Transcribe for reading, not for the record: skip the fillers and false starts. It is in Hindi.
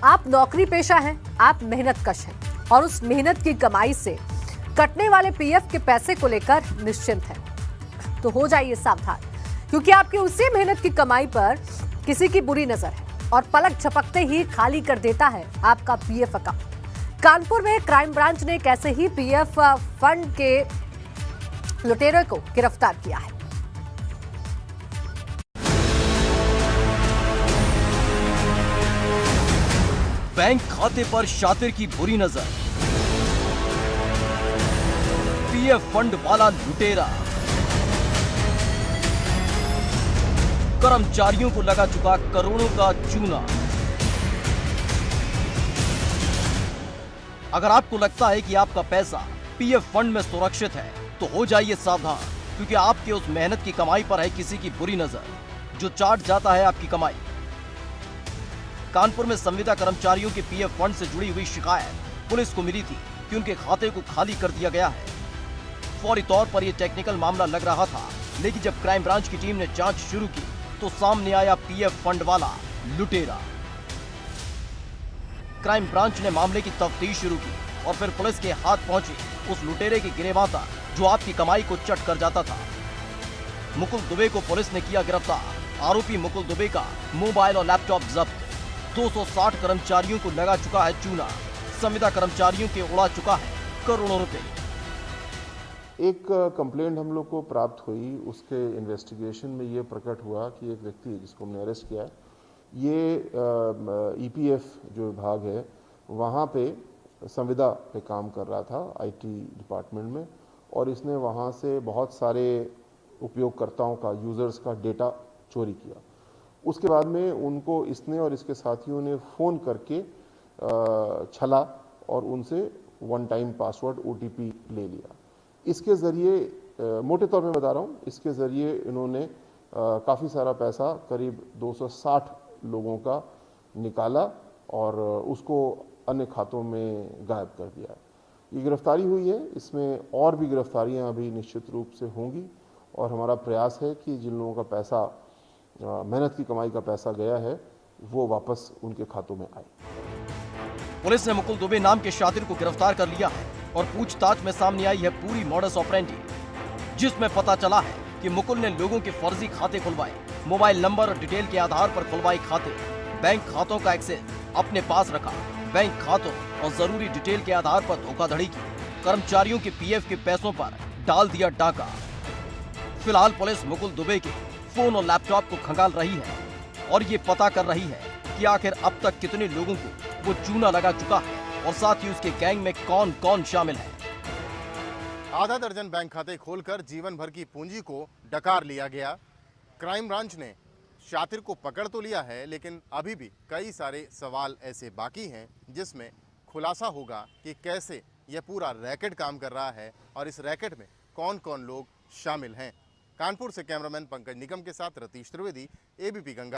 आप नौकरी पेशा हैं, आप मेहनत कश हैं और उस मेहनत की कमाई से कटने वाले पीएफ के पैसे को लेकर निश्चिंत हैं, तो हो जाइए सावधान, क्योंकि आपकी उसी मेहनत की कमाई पर किसी की बुरी नजर है और पलक झपकते ही खाली कर देता है आपका पीएफ अकाउंट। कानपुर में क्राइम ब्रांच ने एक ऐसे ही पीएफ फंड के लुटेरे को गिरफ्तार किया है। बैंक खाते पर शातिर की बुरी नजर, पीएफ फंड वाला लुटेरा, कर्मचारियों को लगा चुका करोड़ों का चूना। अगर आपको लगता है कि आपका पैसा पीएफ फंड में सुरक्षित है, तो हो जाइए सावधान, क्योंकि आपके उस मेहनत की कमाई पर है किसी की बुरी नजर, जो चाट जाता है आपकी कमाई। कानपुर में संविदा कर्मचारियों के पीएफ फंड से जुड़ी हुई शिकायत पुलिस को मिली थी कि उनके खाते को खाली कर दिया गया है। फौरी तौर पर यह टेक्निकल मामला लग रहा था, लेकिन जब क्राइम ब्रांच की टीम ने जांच शुरू की तो सामने आया पीएफ फंड वाला लुटेरा। क्राइम ब्रांच ने मामले की तफ्तीश शुरू की और फिर पुलिस के हाथ पहुंची उस लुटेरे की गिरेबाता जो आपकी कमाई को चट कर जाता था। मुकुल दुबे को पुलिस ने किया गिरफ्तार। आरोपी मुकुल दुबे का मोबाइल और लैपटॉप जब्त। 260 कर्मचारियों को लगा चुका है चूना। संविदा कर्मचारियों के उड़ा चुका है करोड़ों रुपए। एक कंप्लेंट हम लोग को प्राप्त हुई, उसके इन्वेस्टिगेशन में ये प्रकट हुआ कि एक व्यक्ति जिसको हमने अरेस्ट किया है, ये ईपीएफ जो विभाग है वहाँ पे संविदा पे काम कर रहा था, आईटी डिपार्टमेंट में, और इसने वहाँ से बहुत सारे उपयोगकर्ताओं का, यूज़र्स का डेटा चोरी किया। उसके बाद में उनको इसने और इसके साथियों ने फ़ोन करके छला और उनसे वन टाइम पासवर्ड ओटीपी ले लिया। इसके ज़रिए, मोटे तौर पे बता रहा हूँ, इसके ज़रिए इन्होंने काफ़ी सारा पैसा, करीब 260 लोगों का निकाला और उसको अन्य खातों में गायब कर दिया। ये गिरफ्तारी हुई है, इसमें और भी गिरफ्तारियां अभी निश्चित रूप से होंगी और हमारा प्रयास है कि जिन लोगों का पैसा, मेहनत की कमाई का पैसा गया है, वो वापस उनके खातों में आए। पुलिस ने मुकुल दुबे नाम के शातिर को गिरफ्तार कर लिया है और पूछताछ में सामने आई है पूरी मॉडस ऑपरेंडी, जिसमें पता चला है कि मुकुल ने लोगों के फर्जी खाते खुलवाए, मोबाइल नंबर और डिटेल के आधार पर खुलवाए खाते, बैंक खातों का एक्सेस अपने पास रखा, बैंक खातों और जरूरी डिटेल के आधार पर धोखाधड़ी की, कर्मचारियों के पीएफ के पैसों पर डाल दिया डाका। फिलहाल पुलिस मुकुल दुबे के फोन और लैपटॉप को खंगाल रही है और ये पता कर रही है कि आखिर अब तक कितने लोगों को वो चूना लगा चुका है और साथ ही उसके गैंग में कौन कौन शामिल है। आधा दर्जन बैंक खाते खोलकर जीवन भर की पूंजी को डकार लिया गया। क्राइम ब्रांच ने शातिर को पकड़ तो लिया है, लेकिन अभी भी कई सारे सवाल ऐसे बाकी हैं जिसमें खुलासा होगा कि कैसे यह पूरा रैकेट काम कर रहा है और इस रैकेट में कौन कौन लोग शामिल हैं। कानपुर से कैमरामैन पंकज निगम के साथ रतीश त्रिवेदी, एबीपी गंगा।